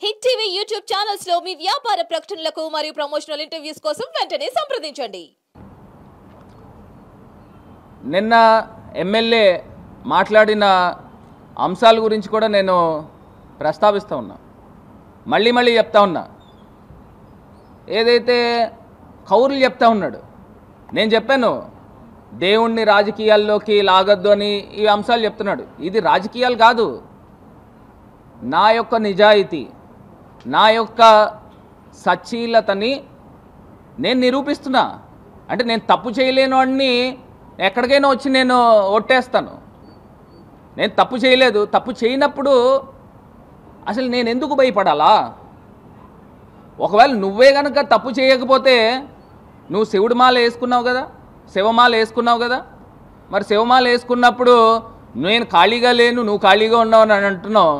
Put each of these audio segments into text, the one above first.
Hit TV YouTube channels లో మీ వ్యాపార ప్రకటనలకు మరియు ప్రమోషనల్ ఇంటర్వ్యూస్ కోసం వెంటనే సంప్రదించండి. నిన్న ఎమ్మెల్యే మాట్లాడిన అంశాల గురించి కూడా నేను ప్రస్తావిస్తూ ఉన్నా. మళ్ళీ చెప్తా ఉన్నా. ఏదైతే కౌరులు చెప్తా ఉన్నాడు, నేను చెప్పాను దేవుణ్ణి రాజకీయాల్లోకి లాగద్దు అని ఈ అంశాలు చెప్తున్నాడు. ఇది రాజకీయాలు కాదు, నా యొక్క నిజాయితీ, నా యొక్క సచ్చీలతని నేను నిరూపిస్తున్నా. అంటే నేను తప్పు చేయలేను అని ఎక్కడికైనా వచ్చి నేను ఒట్టేస్తాను. నేను తప్పు చేయలేదు. తప్పు చేయనప్పుడు అసలు నేను ఎందుకు భయపడాలా? ఒకవేళ నువ్వే కనుక తప్పు చేయకపోతే నువ్వు శివుడి మాల వేసుకున్నావు కదా, శివమాల వేసుకున్నావు కదా, మరి శివమాల వేసుకున్నప్పుడు నేను ఖాళీగా లేను, నువ్వు ఖాళీగా ఉన్నావు అని అంటున్నావు.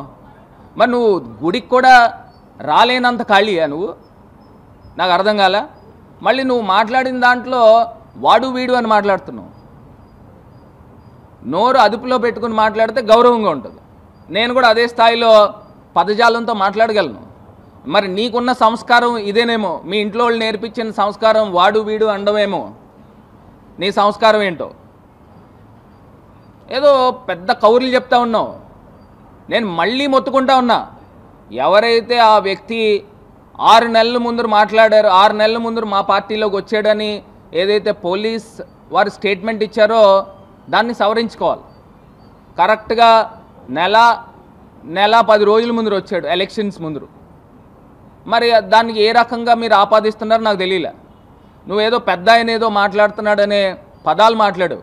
మరి నువ్వు గుడికి కూడా రాలేనంత ఖాళీయా నువ్వు? నాకు అర్థం కాల. మళ్ళీ నువ్వు మాట్లాడిన దాంట్లో వాడు వీడు అని మాట్లాడుతున్నావు. నోరు అదుపులో పెట్టుకుని మాట్లాడితే గౌరవంగా ఉంటుంది. నేను కూడా అదే స్థాయిలో పదజాలంతో మాట్లాడగలను. మరి నీకున్న సంస్కారం ఇదేనేమో, మీ ఇంట్లో వాళ్ళు నేర్పించిన సంస్కారం వాడు వీడు అండమేమో. నీ సంస్కారం ఏంటో ఏదో పెద్ద కౌరులు చెప్తా ఉన్నావు. నేను మళ్ళీ మొత్తుకుంటా ఉన్నా, ఎవరైతే ఆ వ్యక్తి 6 నెలల ముందు మాట్లాడారో, 6 నెలల ముందు మా పార్టీలోకి వచ్చాడని ఏదైతే పోలీస్ వారు స్టేట్మెంట్ ఇచ్చారో దాన్ని సవరించుకోవాలి. కరెక్ట్గా నెల 10 రోజుల ముందు వచ్చాడు, ఎలక్షన్స్ ముందు. మరి దానికి ఏ రకంగా మీరు ఆపాదిస్తున్నారో నాకు తెలియలే. నువ్వేదో పెద్ద ఆయన ఏదో మాట్లాడుతున్నాడనే పదాలు మాట్లాడు.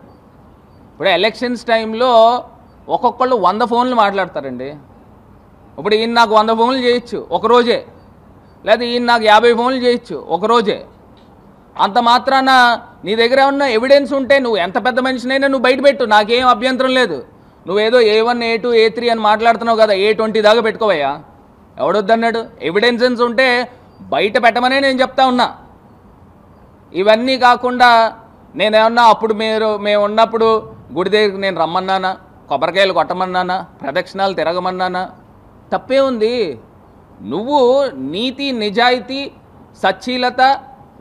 ఇప్పుడు ఎలక్షన్స్ టైంలో ఒక్కొక్కళ్ళు 100 ఫోన్లు మాట్లాడతారండి. ఇప్పుడు ఈయన నాకు 100 ఫోన్లు చేయొచ్చు ఒకరోజే, లేదా ఈయన నాకు 50 ఫోన్లు చేయొచ్చు ఒకరోజే. అంత మాత్రాన నీ దగ్గర ఉన్న ఎవిడెన్స్ ఉంటే నువ్వు ఎంత పెద్ద మనిషినైనా నువ్వు బయటపెట్టు, నాకేం అభ్యంతరం లేదు. నువ్వేదో A1 A2 A3 అని మాట్లాడుతున్నావు కదా, A20 దాకా పెట్టుకోవయ్యా, ఎవడొద్దన్నాడు? ఎవిడెన్సెన్స్ ఉంటే బయట పెట్టమనే నేను చెప్తా ఉన్నా. ఇవన్నీ కాకుండా నేనేమన్నా అప్పుడు మేము ఉన్నప్పుడు గుడి దగ్గరికి నేను రమ్మన్నానా, కొబ్బరికాయలు కొట్టమన్నానా, ప్రదక్షిణాలు తిరగమన్నానా? తప్పే ఉంది. నువ్వు నీతి నిజాయితీ సచ్చీలత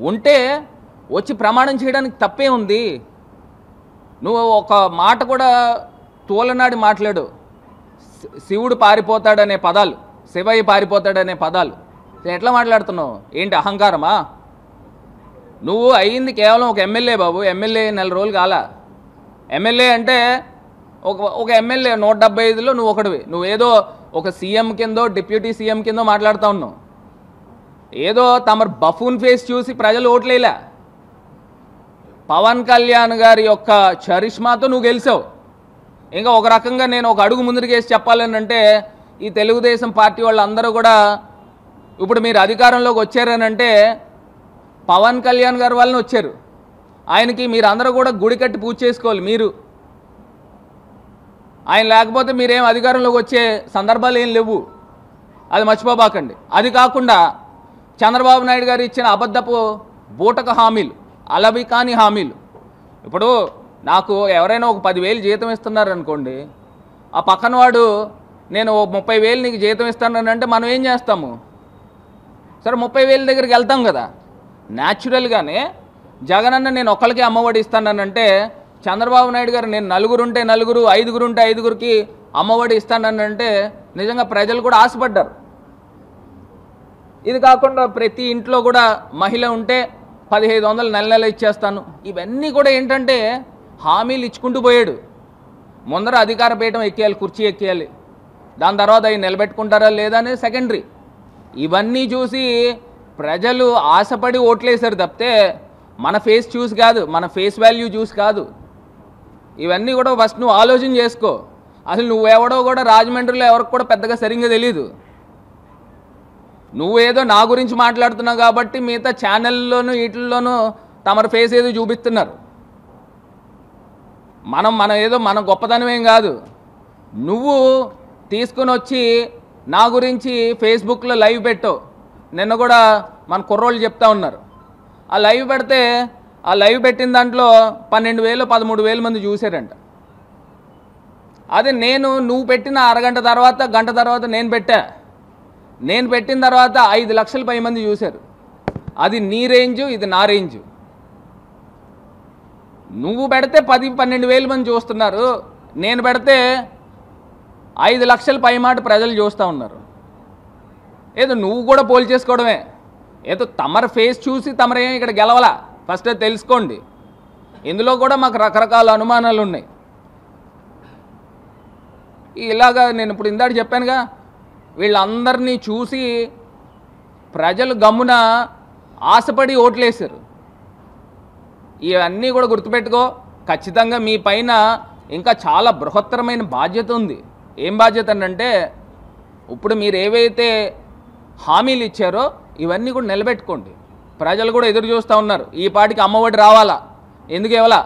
ఉంటే వచ్చి ప్రమాణం చేయడానికి తప్పే ఉంది. నువ్వు ఒక మాట కూడా తోలనాడి మాట్లాడు. శివుడు పారిపోతాడనే పదాలు, శివయ్య పారిపోతాడనే పదాలు ఎట్లా మాట్లాడుతున్నావు? ఏంటి అహంకారమా? నువ్వు అయ్యింది కేవలం ఒక ఎమ్మెల్యే బాబు. ఎమ్మెల్యే 4 రోజులు కాలా. ఎమ్మెల్యే అంటే ఒక ఎమ్మెల్యే 175లో నువ్వు ఒకటివి. నువ్వేదో ఒక సీఎం కిందో డిప్యూటీ సీఎం కిందో మాట్లాడుతూ ఉన్నావు. ఏదో తమరు బఫూన్ ఫేస్ చూసి ప్రజలు ఓట్లేలా. పవన్ కళ్యాణ్ గారి యొక్క చరిష్మాతో నువ్వు గెలిచావు. ఇంకా ఒక రకంగా నేను ఒక అడుగు ముందుకు వేసి చెప్పాలని అంటే, ఈ తెలుగుదేశం పార్టీ వాళ్ళందరూ కూడా ఇప్పుడు మీరు అధికారంలోకి వచ్చారనంటే పవన్ కళ్యాణ్ గారి వల్లనే వచ్చారు. ఆయనకి మీరు అందరూ కూడా గుడి కట్టి పూజ చేసుకోవాలి. మీరు ఆయన లేకపోతే మీరేం అధికారంలోకి వచ్చే సందర్భాలు ఏం లేవు, అది మర్చిపోబాకండి. అది కాకుండా చంద్రబాబు నాయుడు గారు ఇచ్చిన అబద్ధపు బూటక హామీలు, అలవి కాని హామీలు. ఇప్పుడు నాకు ఎవరైనా ఒక 10,000 జీతం ఇస్తున్నారనుకోండి, ఆ పక్కన వాడు నేను 30,000 నీకు జీతం ఇస్తానంటే మనం ఏం చేస్తాము? సరే 30,000 దగ్గరికి వెళ్తాం కదా. న్యాచురల్గానే జగనన్న నేను ఒక్కరికి అమ్మఒడి ఇస్తానంటే, చంద్రబాబు నాయుడు గారు నేను 4 ఉంటే 4, 5 ఉంటే 5కి అమ్మఒడి ఇస్తానంటే నిజంగా ప్రజలు కూడా ఆశపడ్డారు. ఇది కాకుండా ప్రతి ఇంట్లో కూడా మహిళ ఉంటే 1,500 నెల ఇచ్చేస్తాను. ఇవన్నీ కూడా ఏంటంటే హామీలు ఇచ్చుకుంటూ పోయాడు. ముందర అధికార పీఠం ఎక్కేయాలి, కుర్చీ ఎక్కేయాలి. దాని తర్వాత అవి నిలబెట్టుకుంటారా లేదా అనేది సెకండరీ. ఇవన్నీ చూసి ప్రజలు ఆశపడి ఓట్లేశారు తప్పితే మన ఫేస్ చూసి కాదు, మన ఫేస్ వాల్యూ చూసి కాదు. ఇవన్నీ కూడా ఫస్ట్ నువ్వు ఆలోచన చేసుకో. అసలు నువ్వెవడో కూడా రాజమండ్రిలో ఎవరికి కూడా పెద్దగా సరిగ్గా తెలీదు. నువ్వేదో నా గురించి మాట్లాడుతున్నావు కాబట్టి మిగతా ఛానల్లోనూ వీటిల్లోనూ తమరు ఫేస్ ఏదో చూపిస్తున్నారు. మన ఏదో మన గొప్పతనమేం కాదు. నువ్వు తీసుకుని వచ్చి నా గురించి ఫేస్బుక్లో లైవ్ పెట్టావు. నిన్న కూడా మన కుర్రోళ్ళు చెప్తా ఉన్నారు. ఆ లైవ్ పెడితే ఆ లైవ్ పెట్టిన దాంట్లో 12,000 13,000 మంది చూశారంట. అదే నువ్వు పెట్టిన అరగంట తర్వాత గంట తర్వాత నేను పెట్టా. నేను పెట్టిన తర్వాత 5 లక్షల పై మంది చూశారు. అది నీ రేంజు, ఇది నా రేంజు. నువ్వు పెడితే 10-12 వేల మంది చూస్తున్నారు, నేను పెడితే 5 లక్షల పై మాట ప్రజలు చూస్తూ ఉన్నారు. ఏదో నువ్వు కూడా పోల్ చేసుకోవడమే. ఏదో తమరు ఫేస్ చూసి తమరేం ఇక్కడ గెలవాలా ఫస్ట్ తెలుసుకోండి. ఇందులో కూడా మాకు రకరకాల అనుమానాలు ఉన్నాయి. ఇలాగా నేను ఇప్పుడు ఇందాక చెప్పానుగా, వీళ్ళందరినీ చూసి ప్రజలు గమ్మున ఆశపడి ఓట్లేశారు. ఇవన్నీ కూడా గుర్తుపెట్టుకో. ఖచ్చితంగా మీ పైన ఇంకా చాలా బృహత్తరమైన బాధ్యత ఉంది. ఏం బాధ్యత అంటే, ఇప్పుడు మీరు ఏవైతే హామీలు ఇచ్చారో ఇవన్నీ కూడా నిలబెట్టుకోండి. ప్రజలు కూడా ఎదురు చూస్తూ ఉన్నారు. ఈ పాటికి అమ్మఒడి రావాలా, ఎందుకు ఇవ్వాలా?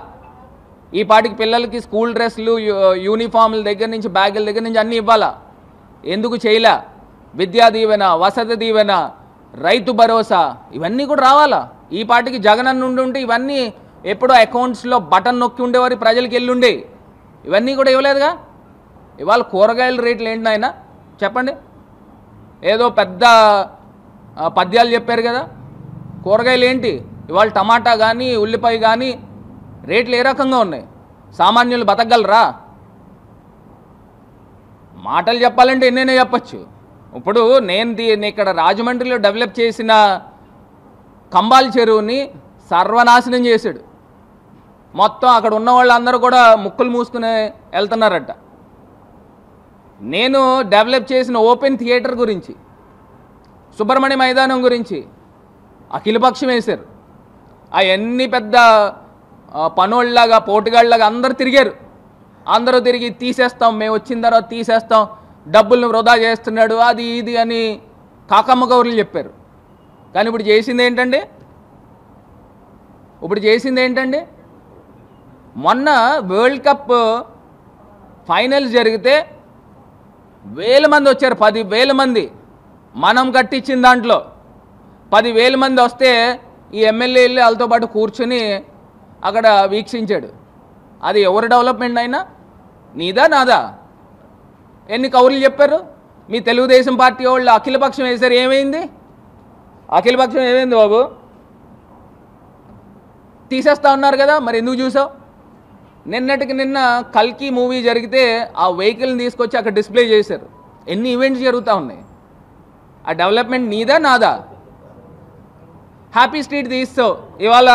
ఈ పాటికి పిల్లలకి స్కూల్ డ్రెస్సులు, యూనిఫామ్ల దగ్గర నుంచి, బ్యాగుల దగ్గర నుంచి అన్నీ ఇవ్వాలా, ఎందుకు చేయలే? విద్యా దీవెన, వసతి దీవెన, రైతు భరోసా ఇవన్నీ కూడా రావాలా? ఈ పాటికి జగనన్న ఉండి ఇవన్నీ ఎప్పుడో అకౌంట్స్లో బటన్ నొక్కి ఉండేవారు, ప్రజలకి వెళ్ళుండే. ఇవన్నీ కూడా ఇవ్వలేదుగా. ఇవాళ కూరగాయల రేట్లు ఏంటి నాయన చెప్పండి. ఏదో పెద్ద పద్యాలు చెప్పారు కదా, కూరగాయలు ఏంటి ఇవాళ? టమాటా కానీ ఉల్లిపాయ కానీ రేట్లు ఏ రకంగా ఉన్నాయి? సామాన్యులు బతకగలరా? మాటలు చెప్పాలంటే ఎన్నైనా చెప్పచ్చు. ఇప్పుడు నేను ఇక్కడ రాజమండ్రిలో డెవలప్ చేసిన కంబాల్ చెరువుని సర్వనాశనం చేశాడు. మొత్తం అక్కడ ఉన్న వాళ్ళందరూ కూడా ముక్కులు మూసుకుని వెళ్తున్నారట. నేను డెవలప్ చేసిన ఓపెన్ థియేటర్ గురించి, సుబ్రహ్మణ్య మైదానం గురించి అఖిలపక్షం వేశారు. అవన్నీ పెద్ద పనోళ్ళలాగా, పోటుగాళ్ళలాగా అందరూ తిరిగారు. అందరూ తిరిగి తీసేస్తాం, మేము వచ్చిన తర్వాత తీసేస్తాం, డబ్బులను వృధా చేస్తున్నాడు, అది ఇది అని కాకమ్మ కౌరులు చెప్పారు. కానీ ఇప్పుడు చేసింది ఏంటండి? మొన్న వరల్డ్ కప్ ఫైనల్స్ జరిగితే 1000 మంది వచ్చారు. 10,000 మంది. మనం కట్టించిన దాంట్లో 10,000 మంది వస్తే ఈ ఎమ్మెల్యే వెళ్ళి వాళ్ళతో పాటు కూర్చొని అక్కడ వీక్షించాడు. అది ఎవరు డెవలప్మెంట్ అయినా? నీదా నాదా? ఎన్ని కౌరులు చెప్పారు? మీ తెలుగుదేశం పార్టీ వాళ్ళు అఖిలపక్షం వేశారు. ఏమైంది అఖిలపక్షం? ఏమైంది బాబు? తీసేస్తా ఉన్నారు కదా, మరి ఎందుకు చూసావు? నిన్నటికి నిన్న కల్కి మూవీ జరిగితే ఆ వెహికల్ని తీసుకొచ్చి అక్కడ డిస్ప్లే చేశారు. ఎన్ని ఈవెంట్స్ జరుగుతూ ఉన్నాయి. ఆ డెవలప్మెంట్ నీదా నాదా? హ్యాపీ స్ట్రీట్ తీస్తావు, ఇవాళ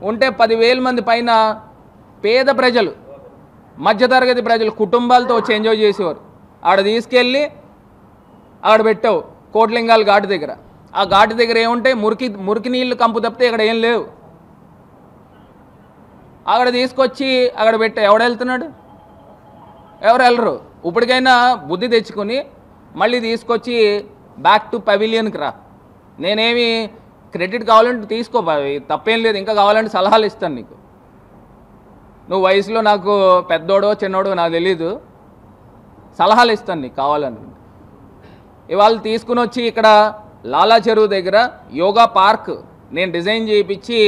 ఉంటే 10,000 మంది పైన పేద ప్రజలు, మధ్యతరగతి ప్రజలు కుటుంబాలతో వచ్చి ఎంజాయ్ చేసేవారు. ఆడ తీసుకెళ్ళి ఆడ పెట్టావు కోట్లింగాల ఘాటు దగ్గర. ఆ ఘాటు దగ్గర ఏముంటాయి? మురికి నీళ్ళు కంపు తప్పితే ఇక్కడ ఏం లేవు. అక్కడ తీసుకొచ్చి అక్కడ పెట్టా. ఎవడు వెళ్తున్నాడు? ఎవరు వెళ్ళరు. ఇప్పటికైనా బుద్ధి తెచ్చుకొని మళ్ళీ తీసుకొచ్చి బ్యాక్ టు పెవిలియన్కి రా. నేనేమి క్రెడిట్ కావాలంటే తీసుకో, తప్పేం లేదు. ఇంకా కావాలంటే సలహాలు ఇస్తాను నీకు. నువ్వు వయసులో నాకు పెద్దోడో చిన్నోడో నాకు తెలీదు, సలహాలు ఇస్తాను నీకు కావాలని. ఇవాళ తీసుకుని వచ్చి ఇక్కడ లాలా చెరువు దగ్గర యోగా పార్క్ నేను డిజైన్ చేయించి,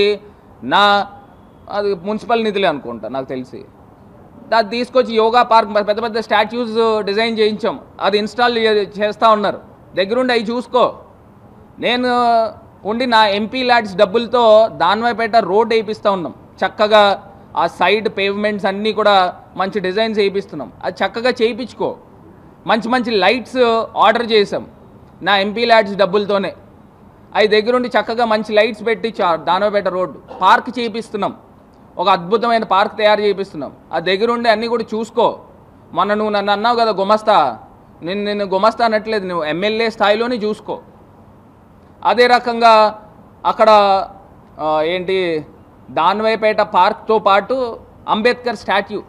అది మున్సిపల్ నిధులే అనుకుంటా నాకు తెలిసి, దాన్ని తీసుకొచ్చి యోగా పార్క్ పెద్ద పెద్ద స్టాచ్యూస్ డిజైన్ చేయించాం. అది ఇన్స్టాల్ చేస్తూ ఉన్నారు. దగ్గరుండి అవి చూసుకో. నేను ఉండి నా ఎంపీ ల్యాడ్స్ డబ్బులతో దాన్వైపేట రోడ్ వేయిస్తూ ఉన్నాం. చక్కగా ఆ సైడ్ పేవ్మెంట్స్ అన్నీ కూడా మంచి డిజైన్స్ వేయిస్తున్నాం. అది చక్కగా చేయించుకో. మంచి మంచి లైట్స్ ఆర్డర్ చేసాం నా ఎంపీ ల్యాడ్స్ డబ్బులతోనే. అవి దగ్గరుండి చక్కగా మంచి లైట్స్ పెట్టి దాన్వైపేట రోడ్డు పార్క్ చేయిస్తున్నాం. ఒక అద్భుతమైన పార్క్ తయారు చేయిస్తున్నాం. ఆ దగ్గరుండి అన్నీ కూడా చూసుకో. మొన్న నువ్వు నన్ను అన్నావు కదా గుమస్తా, నిన్ను గుమస్తా అనట్లేదు, నువ్వు ఎమ్మెల్యే స్థాయిలోనే చూసుకో. అదే రకంగా అక్కడ ఏంటి దాన్వైపేట పార్క్తో పాటు అంబేద్కర్ స్టాట్యూ,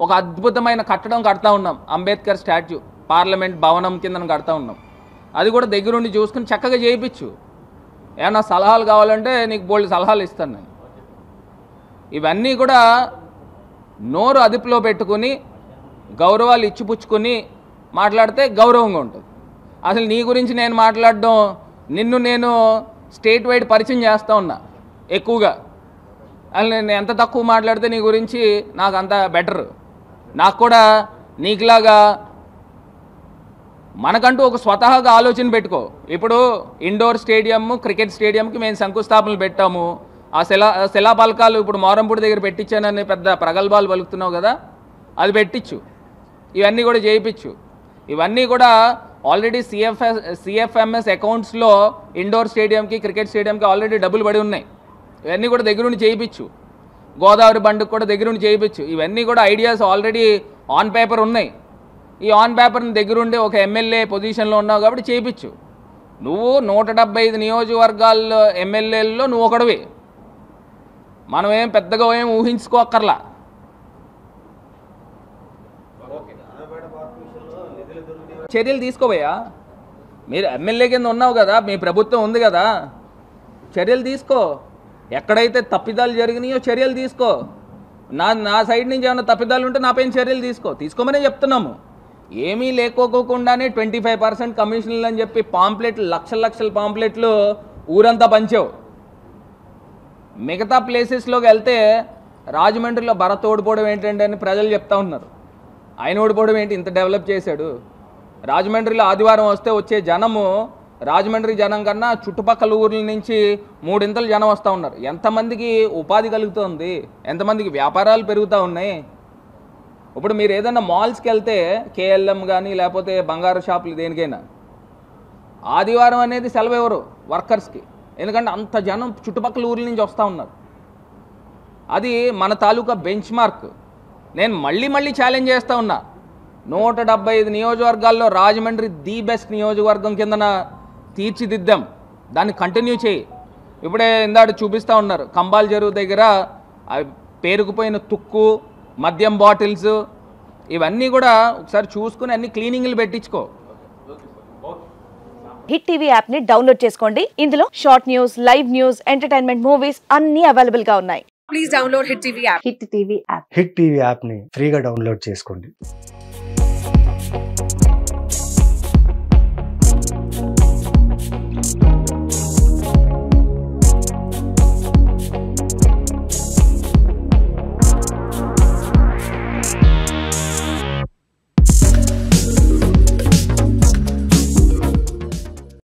ఒక అద్భుతమైన కట్టడం కడతా ఉన్నాం. అంబేద్కర్ స్టాట్యూ పార్లమెంట్ భవనం కింద కడతా ఉన్నాం. అది కూడా దగ్గరుండి చూసుకుని చక్కగా చేయించు. ఏమన్నా సలహాలు కావాలంటే నీకు బోల్డ్ సలహాలు ఇస్తాను నేను. ఇవన్నీ కూడా నోరు అదుపులో పెట్టుకుని గౌరవాలు ఇచ్చిపుచ్చుకొని మాట్లాడితే గౌరవంగా ఉంటుంది. అసలు నీ గురించి నేను మాట్లాడడం, నిన్ను నేను స్టేట్ వైడ్ పరిచయం చేస్తూ ఉన్నా ఎక్కువగా. అసలు నేను ఎంత తక్కువ మాట్లాడితే నీ గురించి నాకు అంత బెటర్. నాకు కూడా నీకులాగా మనకంటూ ఒక స్వతహాగా ఆలోచన పెట్టుకో. ఇప్పుడు ఇండోర్ స్టేడియం, క్రికెట్ స్టేడియంకి మేము శంకుస్థాపనలు పెట్టాము. ఆ శిలాపలకాలు ఇప్పుడు మోరంపూడి దగ్గర పెట్టించానని పెద్ద ప్రగల్భాలు పలుకుతున్నావు కదా, అది పెట్టించు. ఇవన్నీ కూడా చేయించు. ఇవన్నీ కూడా ఆల్రెడీ సిఎఫ్ఎంఎస్ అకౌంట్స్లో ఇండోర్ స్టేడియంకి, క్రికెట్ స్టేడియంకి ఆల్రెడీ డబ్బులు పడి ఉన్నాయి. ఇవన్నీ కూడా దగ్గరుండి చేయించు. గోదావరి బండుకు కూడా దగ్గరుండి చేయించు. ఇవన్నీ కూడా ఐడియాస్ ఆల్రెడీ ఆన్ పేపర్ ఉన్నాయి. ఈ ఆన్ పేపర్ని దగ్గరుండి ఒక ఎమ్మెల్యే పొజిషన్లో ఉన్నావు కాబట్టి చేయించు. నువ్వు 175 నియోజకవర్గాల్లో ఎమ్మెల్యేల్లో నువ్వు ఒకడివి. మనం ఏం పెద్దగా ఏం ఊహించుకోక్కర్లా. చర్యలు తీసుకోబోయా, మీరు ఎమ్మెల్యే కింద ఉన్నావు కదా, మీ ప్రభుత్వం ఉంది కదా, చర్యలు తీసుకో. ఎక్కడైతే తప్పిదాలు జరిగినాయో చర్యలు తీసుకో. నా సైడ్ నుంచి ఏమైనా తప్పిదాలు ఉంటే నా పైన చర్యలు తీసుకోమనే చెప్తున్నాము. ఏమీ లేకోకుండానే 25% కమిషన్లు అని చెప్పి పాంప్లెట్లు, లక్షల పాంప్లెట్లు ఊరంతా పంచావు. మిగతా ప్లేసెస్లోకి వెళ్తే రాజమండ్రిలో భరత్ ఓడిపోవడం ఏంటంటే అని ప్రజలు చెప్తా ఉన్నారు. ఆయన ఓడిపోవడం ఏంటి, ఇంత డెవలప్ చేశాడు. రాజమండ్రిలో ఆదివారం వస్తే వచ్చే జనము రాజమండ్రి జనం కన్నా చుట్టుపక్కల ఊర్ల నుంచి 3 ఇంతలు జనం వస్తూ ఉన్నారు. ఎంతమందికి ఉపాధి కలుగుతుంది, ఎంతమందికి వ్యాపారాలు పెరుగుతూ ఉన్నాయి. ఇప్పుడు మీరు ఏదైనా మాల్స్కి వెళ్తే కేఎల్ఎం కానీ లేకపోతే బంగారు షాపులు దేనికైనా ఆదివారం అనేది సెలవు ఎవరు వర్కర్స్కి, ఎందుకంటే అంత జనం చుట్టుపక్కల ఊర్ల నుంచి వస్తూ ఉన్నారు. అది మన తాలూకా బెంచ్ మార్క్. నేను మళ్ళీ ఛాలెంజ్ చేస్తూ ఉన్నా. 175 నియోజకవర్గాల్లో రాజమండ్రి ది బెస్ట్ నియోజకవర్గం కిందన తీర్చిదిద్దాం. దాన్ని కంటిన్యూ చేయి. ఇప్పుడే ఇందాక చూపిస్తూ ఉన్నారు కంబాల్ చెరువు దగ్గర పేరుకుపోయిన తుక్కు, మద్యం బాటిల్స్, ఇవన్నీ కూడా ఒకసారి చూసుకుని అన్ని క్లీనింగ్లు పెట్టించుకో. హిట్ టీవీ యాప్ ని డౌన్లోడ్ చేసుకోండి. ఇందులో short news, live news, entertainment movies అన్ని అవైలబుల్ గా ఉన్నాయి. Please download hit TV app. Hit TV app. Hit TV app ని ఫ్రీగా డౌన్లోడ్ చేసుకోండి.